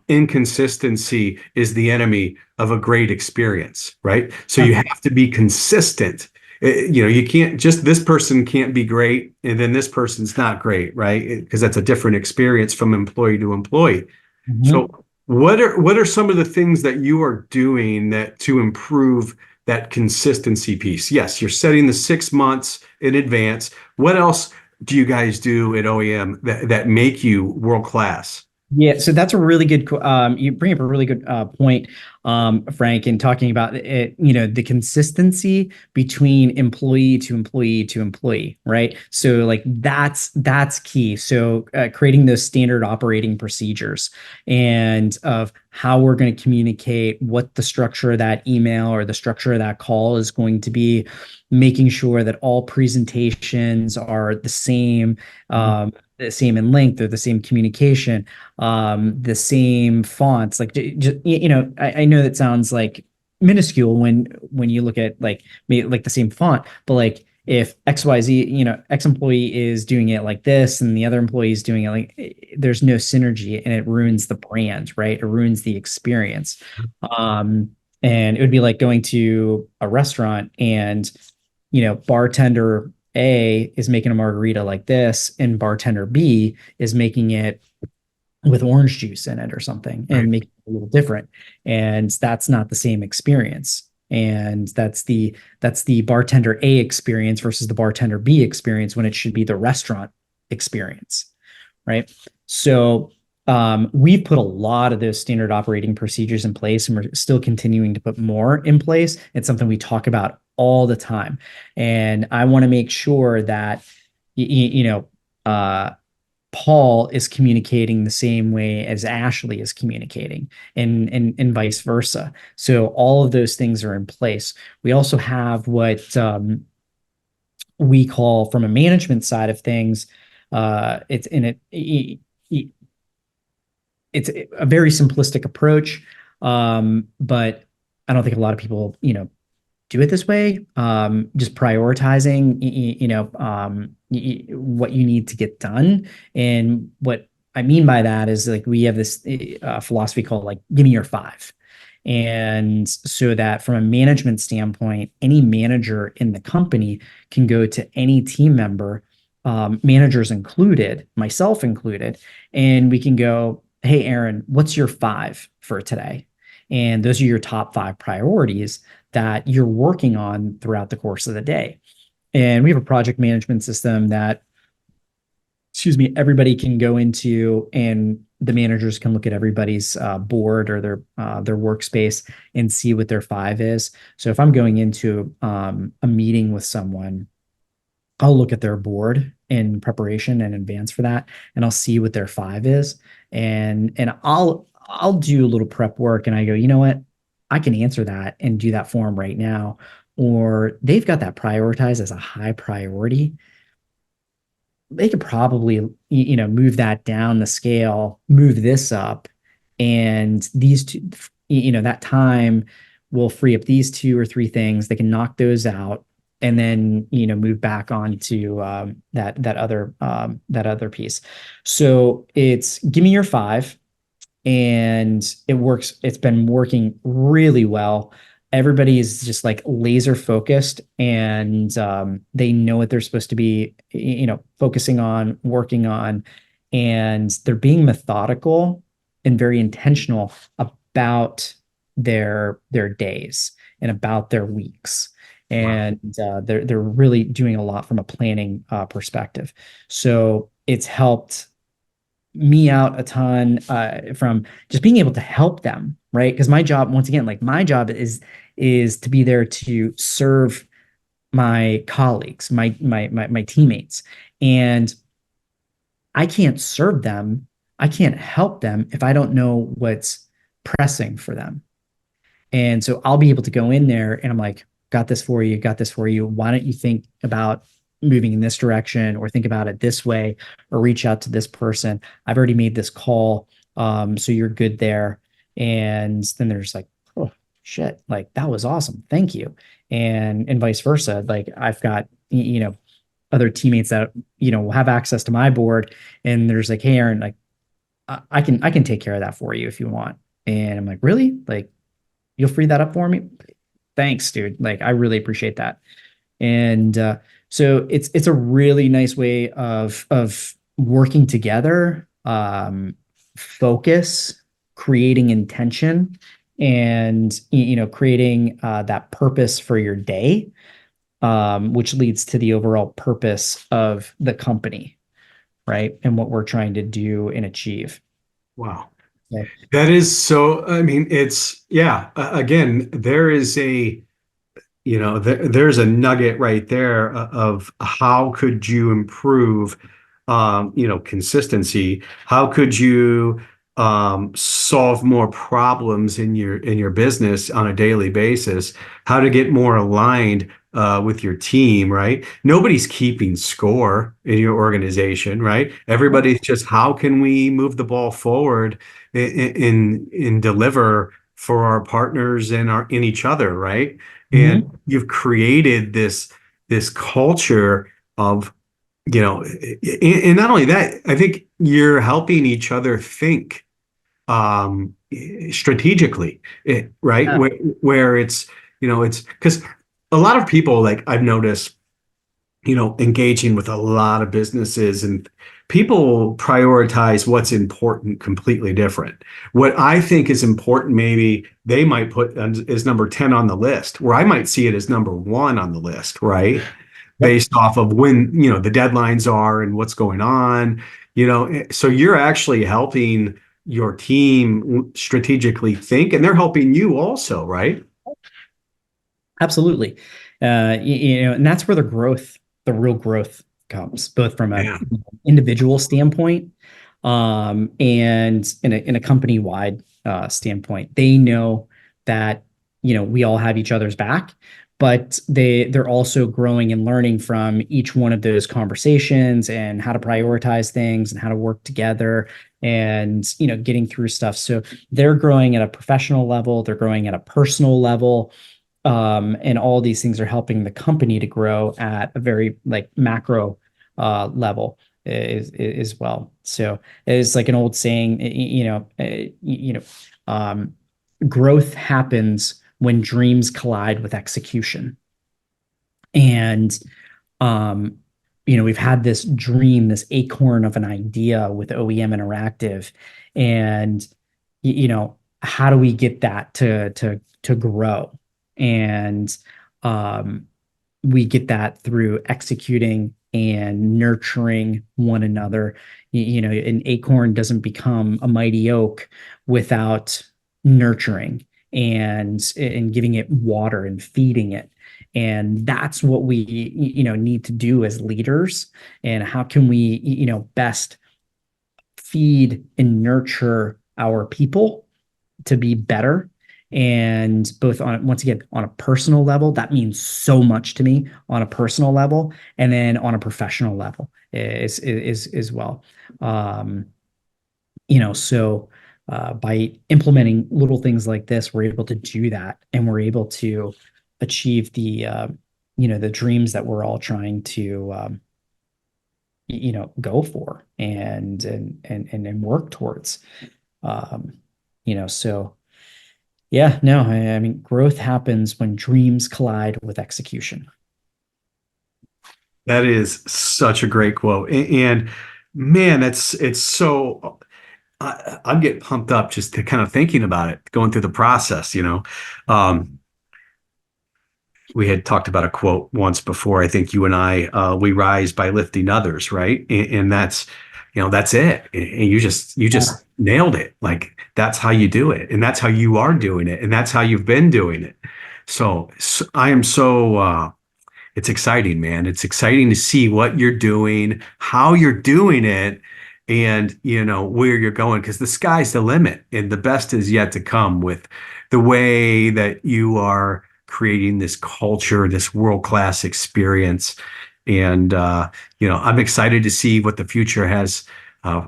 inconsistency is the enemy of a great experience, right? So you have to be consistent You can't just, this person can't be great and then this person's not great, right? Because that's a different experience from employee to employee. Mhm. So what are some of the things that you are doing that to improve that consistency piece? Yes, you're setting the 6 months in advance. What else do you guys do at OEM that make you world class? Yeah, so that's a really good. You bring up a really good point, Frank, in talking about it. The consistency between employee to employee to employee, right? So like that's key. So creating those standard operating procedures and of how we're going to communicate, what the structure of that email or the structure of that call is going to be, making sure that all presentations are the same in length or the same communication, the same fonts. Like, I know that sounds like minuscule when you look at like maybe like the same font, but like if XYZ, X employee is doing it like this and the other employee is doing it like, there's no synergy and it ruins the brand, right? It ruins the experience. And it would be like going to a restaurant and bartender A is making a margarita like this, and bartender B is making it with orange juice in it or something Right. and make it a little different. And that's not the same experience. And that's the bartender A experience versus the bartender B experience when it should be the restaurant experience. Right. So we've put a lot of those standard operating procedures in place, and we're still continuing to put more in place. It's something we talk about all the time. And I want to make sure that, uh, Paul is communicating the same way as Ashley is communicating, and vice versa. So all of those things are in place. We also have what we call, from a management side of things, it's in it. It's a very simplistic approach, but I don't think a lot of people, do it this way. Just prioritizing, what you need to get done. And what I mean by that is like we have this philosophy called like, give me your five. And so that from a management standpoint, any manager in the company can go to any team member, managers included, myself included, and we can go, hey, Aaron, what's your five for today? And those are your top five priorities that you're working on throughout the course of the day. And we have a project management system that, excuse me, everybody can go into, and the managers can look at everybody's board or their workspace and see what their five is. So if I'm going into a meeting with someone, I'll look at their board in preparation and advance for that, and I'll see what their five is, and I'll do a little prep work, and I go, you know what, I can answer that and do that for them right now, or they've got that prioritized as a high priority. They could probably move that down the scale, move this up, and these two, that time will free up these two or three things. They can knock those out and then move back on to that other piece. So it's give me your five, and it works. It's been working really well. Everybody is just like laser focused, and they know what they're supposed to be, focusing on, working on, and they're being methodical and very intentional about their days and about their weeks. Wow. And they're really doing a lot from a planning perspective. So it's helped me out a ton, from just being able to help them, right? Because my job, once again, like my job is to be there to serve my colleagues, my teammates, and I can't serve them, I can't help them if I don't know what's pressing for them. And so I'll be able to go in there and I'm like, got this for you, got this for you. Why don't you think about moving in this direction, or think about it this way, or reach out to this person? I've already made this call. So you're good there. And then there's like, oh shit, like that was awesome. Thank you. And vice versa. Like I've got, other teammates that, will have access to my board, and there's like, hey, Aaron, like I can take care of that for you if you want. And I'm like, really? Like, you'll free that up for me? Thanks, dude. Like, I really appreciate that. And so it's a really nice way of working together, focus, creating intention, and creating that purpose for your day, which leads to the overall purpose of the company, right? And what we're trying to do and achieve. Wow. So, That is so, I mean, yeah, again, there is there's a nugget right there of how could you improve, consistency? How could you solve more problems in your business on a daily basis? How to get more aligned with your team, right? Nobody's keeping score in your organization, right? Everybody's just how can we move the ball forward in deliver for our partners and in each other, right? And mhm. you've created this culture of, and not only that, I think you're helping each other think um strategically, right? Yeah. Where it's because a lot of people, like I've noticed, engaging with a lot of businesses, and people prioritize what's important completely different. What I think is important, maybe they might put as number 10 on the list, where I might see it as number one on the list, right? Yep. Based off of when, the deadlines are and what's going on, so you're actually helping your team strategically think, and they're helping you also, right? Absolutely. And that's where the real growth comes, both from a Yeah. individual standpoint, and in a company-wide standpoint. They know that, we all have each other's back, but they're also growing and learning from each one of those conversations and how to prioritize things and how to work together and, getting through stuff. So they're growing at a professional level, they're growing at a personal level, and all these things are helping the company to grow at a very like macro level as well. So it's like an old saying, growth happens when dreams collide with execution. And um, we've had this dream, this acorn of an idea with OEM Interactive, and how do we get that to grow? And um, we get that through executing and nurturing one another. An acorn doesn't become a mighty oak without nurturing and giving it water and feeding it. And that's what we need to do as leaders. And how can we best feed and nurture our people to be better, and both on, once again, on a personal level, that means so much to me on a personal level, and then on a professional level is as well. um so by implementing little things like this, we're able to do that, and we're able to achieve the dreams that we're all trying to go for and work towards. um so yeah, no, I mean, growth happens when dreams collide with execution. That is such a great quote. And man, it's so I'm getting pumped up just to kind of thinking about it, going through the process, Um, we had talked about a quote once before. I think you and I, we rise by lifting others, right? And that's it. And you just nailed it. Like that's how you do it, and that's how you are doing it, and that's how you've been doing it. So I am so it's exciting, man. It's exciting to see what you're doing, how you're doing it, and where you're going, because the sky's the limit, and the best is yet to come with the way that you are creating this culture, this world-class experience. And I'm excited to see what the future has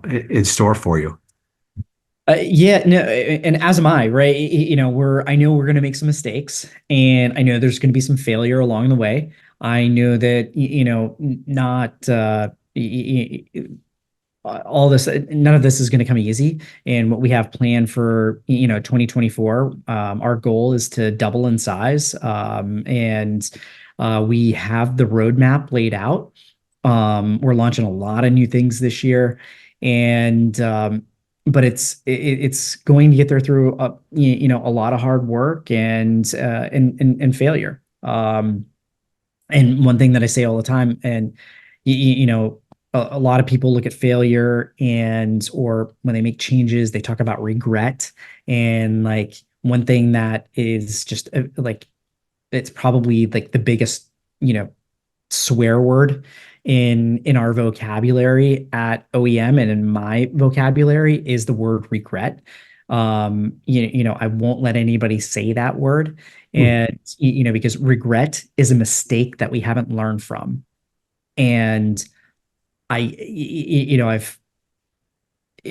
in store for you. Yeah, no, and as am I, right? I know we're going to make some mistakes, and I know there's going to be some failure along the way. I know that, not all this, none of this is going to come easy. And what we have planned for, 2024, our goal is to double in size. And We have the roadmap laid out. We're launching a lot of new things this year, and but it's going to get there through a lot of hard work and failure. And one thing that I say all the time, and a lot of people look at failure or when they make changes, they talk about regret. And like one thing that is just like it's probably like the biggest, swear word in our vocabulary at OEM and in my vocabulary is the word regret. I won't let anybody say that word. Hmm. And because regret is a mistake that we haven't learned from. And I've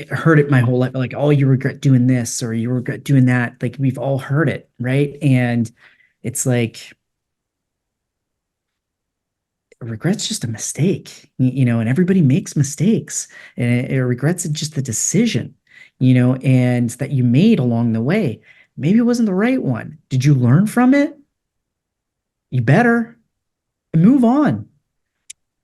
heard it my whole life, like, oh, you regret doing this or you regret doing that. Like we've all heard it, right? And it's like regret's just a mistake, and everybody makes mistakes, and regret's just the decision, and that you made along the way. Maybe it wasn't the right one. Did you learn from it? You better move on.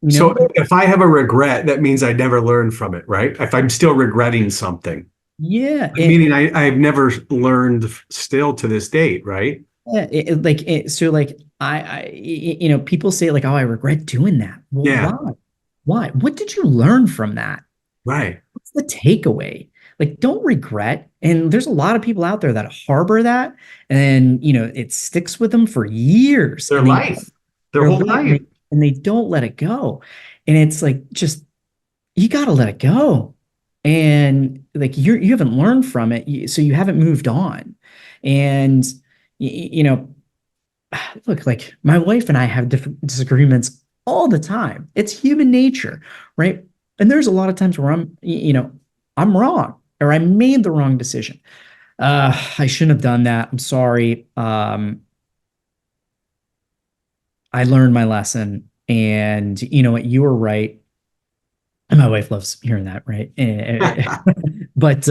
So if I have a regret, that means I never learned from it, right? If I'm still regretting something, Yeah. meaning I've never learned still to this date, right? Yeah, so like people say like, oh, I regret doing that. Well, Yeah, why? What did you learn from that? right. What's the takeaway? Like, don't regret. And there's a lot of people out there that harbor that, and it sticks with them for years, Their and life, their they're whole right, life. and they don't let it go. And it's like, just you got to let it go. And like you haven't learned from it, so you haven't moved on. And you know, look, like my wife and I have different disagreements all the time. It's human nature, right? And there's a lot of times where I'm wrong or I made the wrong decision. I shouldn't have done that. I'm sorry. I learned my lesson, and you know what? You were right. And my wife loves hearing that, right? But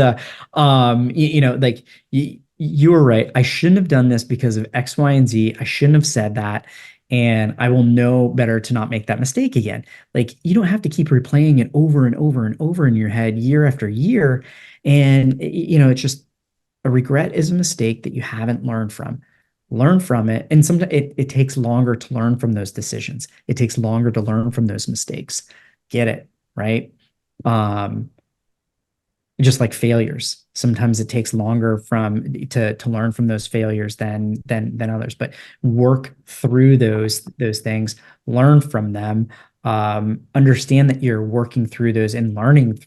like you were right. I shouldn't have done this because of X, Y, and Z. I shouldn't have said that. And I will know better to not make that mistake again. Like you don't have to keep replaying it over and over and over in your head year after year. And it's just a regret is a mistake that you haven't learned from. Learn from it. And sometimes it takes longer to learn from those decisions. It takes longer to learn from those mistakes. Get it, right? Um, just like failures. Sometimes it takes longer to learn from those failures than others. But work through those things, learn from them, understand that you're working through those and learning,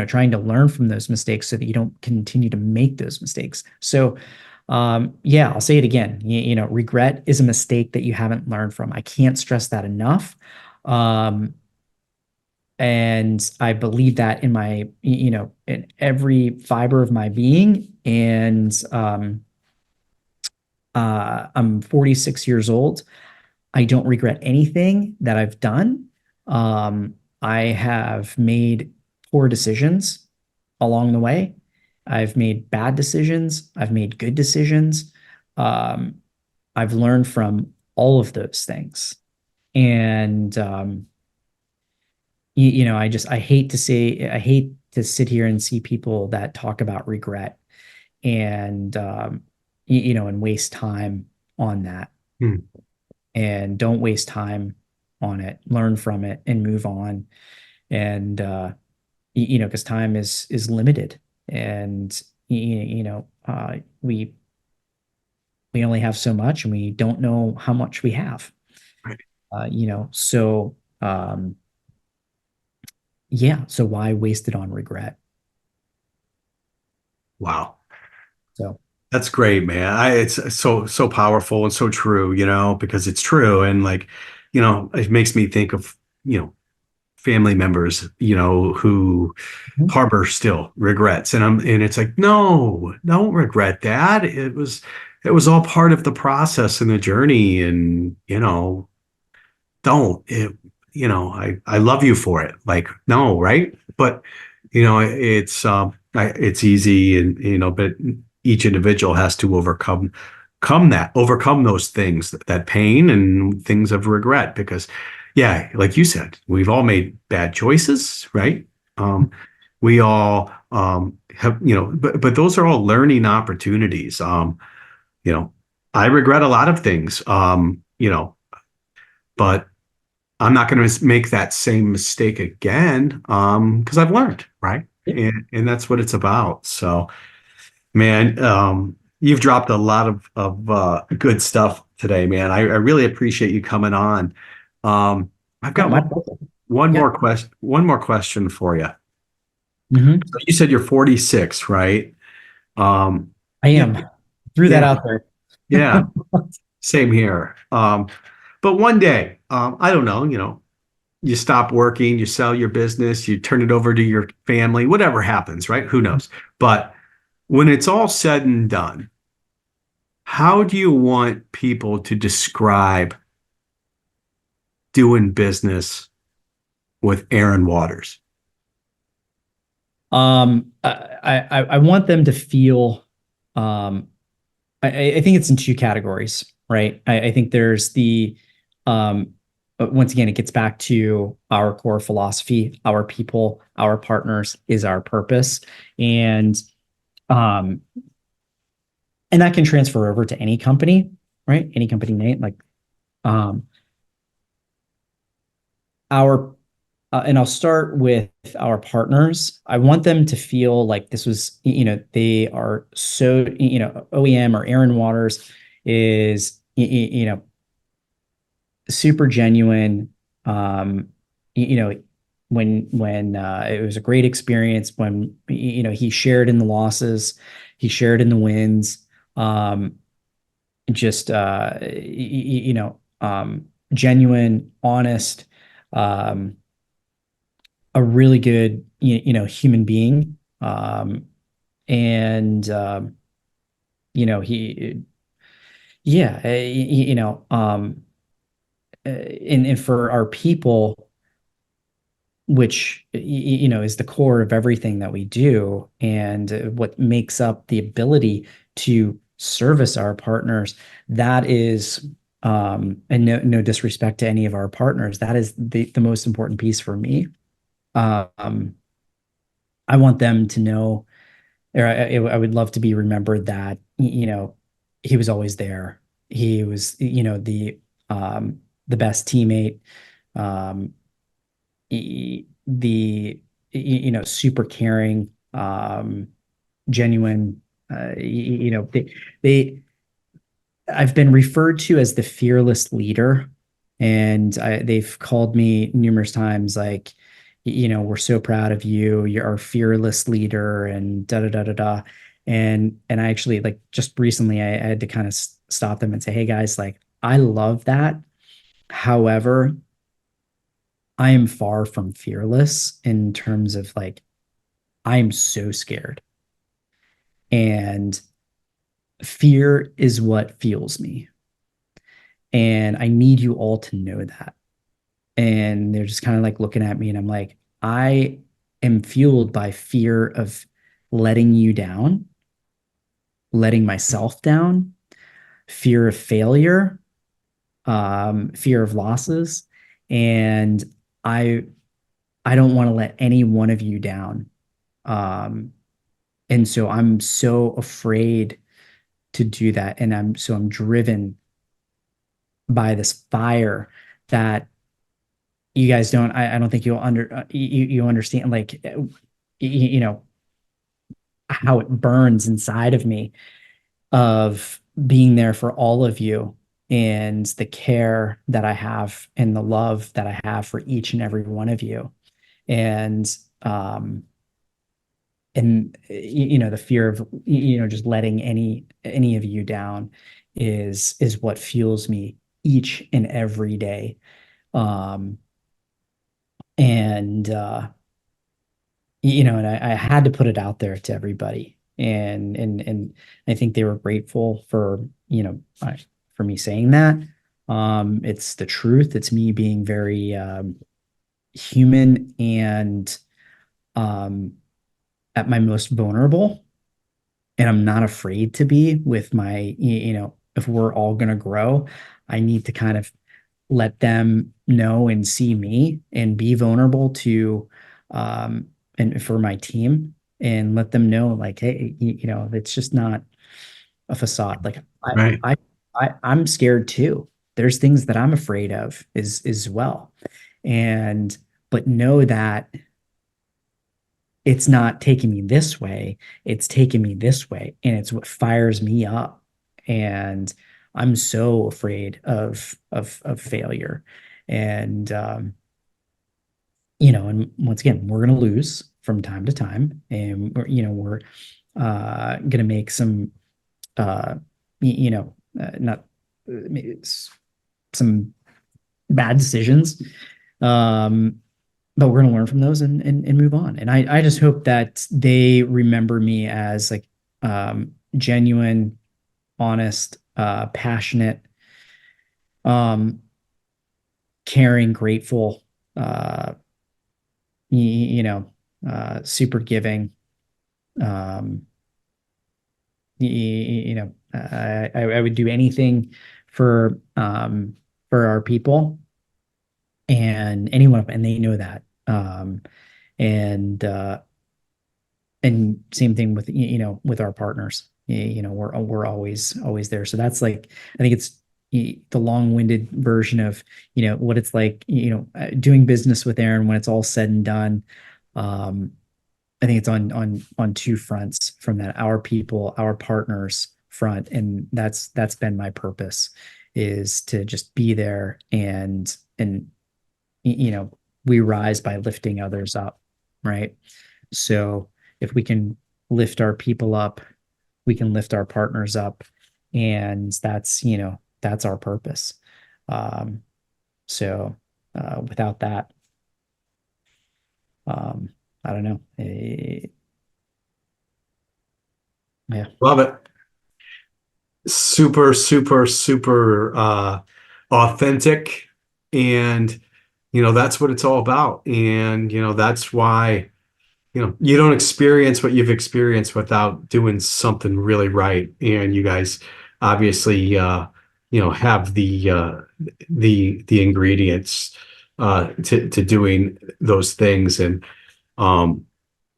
trying to learn from those mistakes so that you don't continue to make those mistakes. So yeah, I'll say it again. Regret is a mistake that you haven't learned from. I can't stress that enough. And I believe that in my, in every fiber of my being. And I'm 46 years old. I don't regret anything that I've done. I have made poor decisions along the way. I've made bad decisions. I've made good decisions. Um, I've learned from all of those things. And I hate to sit here and see people that talk about regret and and waste time on that. Hmm. And don't waste time on it. Learn from it and move on. And because time is limited, and we only have so much, and we don't know how much we have. Right. So yeah, so why waste it on regret? Wow. So That's great, man. It's so powerful and so true, because it's true. And like, it makes me think of, family members, who mhm. harbor still regrets. And it's like, no, don't regret that. It was all part of the process and the journey. And, don't it, I love you for it. Like, no, right? But, it's easy, and, but each individual has to overcome overcome those things, that pain and things of regret. Because, yeah, like you said, we've all made bad choices, right? We all have, but those are all learning opportunities. You know, I regret a lot of things, but I'm not going to make that same mistake again, because I've learned, right? Yeah. And that's what it's about. So, man, you've dropped a lot of good stuff today, man. I really appreciate you coming on. I've Yeah, got my pleasure. Yeah. one more question for you. Hmm. So you said you're 46, right? I Yeah, am. Threw that yeah, out there. yeah. Same here. But one day, I don't know, you stop working, you sell your business, you turn it over to your family, whatever happens, right? Who knows? But when it's all said and done, how do you want people to describe doing business with Aaron Waters? I want them to feel, um, I think it's in two categories, right? I think there's once again, it gets back to our core philosophy, our people, our partners is our purpose. And, um, and that can transfer over to any company, right? Any company name, like, um, our and I'll start with our partners. I want them to feel like this was, they are so, OEM or Aaron Waters is, super genuine. Um, you know, when it was a great experience when he shared in the losses, he shared in the wins. Um, just genuine, honest. Um, a really good human being, and he yeah and for our people, which is the core of everything that we do, and what makes up the ability to service our partners, that is, and no disrespect to any of our partners, that is the most important piece for me. um I want them to know, or I would love to be remembered that, he was always there. He was, the best teammate, um, super caring, genuine. They I've been referred to as the fearless leader, and they've called me numerous times, like, we're so proud of you. You're our fearless leader, and da da da da da. And I actually, like, just recently, I had to kind of stop them and say, hey guys, like, I love that. However, I am far from fearless in terms of, like, I am so scared, and fear is what fuels me. And I need you all to know that. And they're just kind of like looking at me, and I'm like, I am fueled by fear of letting you down, letting myself down, fear of failure, fear of losses. And I I don't want to let any one of you down. Um, and so I'm so afraid to do that. And I'm driven by this fire that you guys don't, I don't think you understand, like, you know how it burns inside of me, of being there for all of you, and the care that I have and the love that I have for each and every one of you. And the fear of just letting any of you down is what fuels me each and every day. um and and I had to put it out there to everybody, and I think they were grateful for, for me saying that. It's the truth. It's me being very human, and um at my most vulnerable, and I'm not afraid to be with my if we're all going to grow, I need to kind of let them know and see me and be vulnerable to and for my team, and let them know like, hey, it's just not a facade. Like Right. I'm scared too. There's things that I'm afraid of as well. And but know that it's not taking me this way, it's taking me this way, and it's what fires me up. And I'm so afraid of failure. And and once again, we're going to lose from time to time, and we're going to make some not some bad decisions. But we're going to learn from those and move on. And I just hope that they remember me as like genuine, honest, passionate, um, caring, grateful, super giving. Um, I would do anything for our people and anyone, and they know that. And same thing with with our partners. We're always there. So that's like, I think it's the long-winded version of what it's like doing business with Aaron when it's all said and done. I think it's on two fronts from that, our people, our partners front, and that's been my purpose, is to just be there, and we rise by lifting others up, right? So if we can lift our people up, we can lift our partners up, and that's our purpose. So without that, I don't know. Yeah. Love it. Super, super, super authentic. And, that's what it's all about. And, that's why, you don't experience what you've experienced without doing something really right. And you guys obviously, have the ingredients to doing those things. And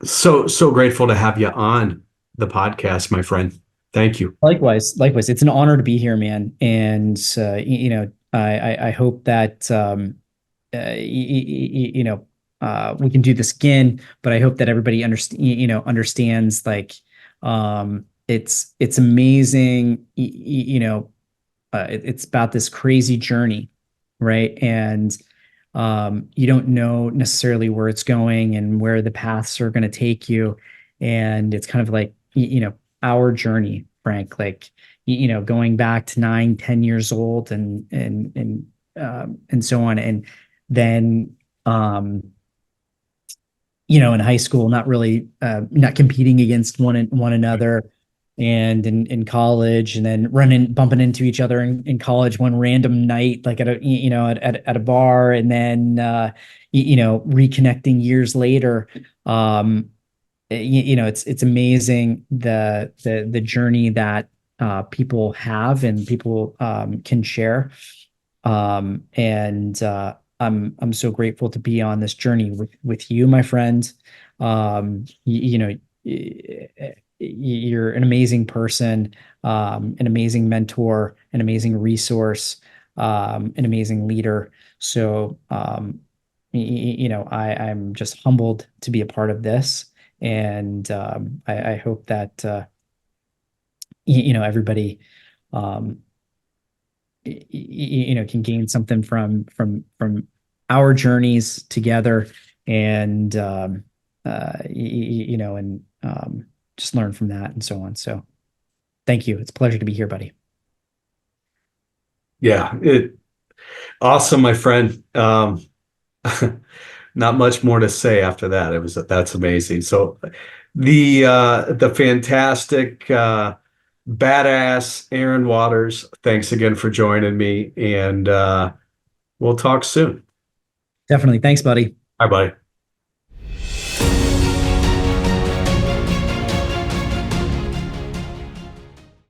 so grateful to have you on the podcast, my friend. Thank you. Likewise. It's an honor to be here, man. And I hope that we can do this again. But I hope that everybody understands like it's amazing. It's about this crazy journey, right? And you don't know necessarily where it's going and where the paths are going to take you. And it's kind of like our journey, Frank, like going back to 9, 10 years old, and so on. And then in high school, not really not competing against one another, and in college, and then bumping into each other in college one random night, like at a bar, and then reconnecting years later. It's amazing the journey that people have and people can share. And I'm so grateful to be on this journey with you, my friend. You're an amazing person, an amazing mentor, an amazing resource, an amazing leader. So I'm just humbled to be a part of this. And I hope that everybody can gain something from our journeys together, and just learn from that and so on. So thank you. It's a pleasure to be here, buddy. Yeah, awesome, my friend. Not much more to say after that. That's amazing. So the fantastic badass Aaron Waters, thanks again for joining me, and we'll talk soon. Definitely. Thanks, buddy. Bye bye.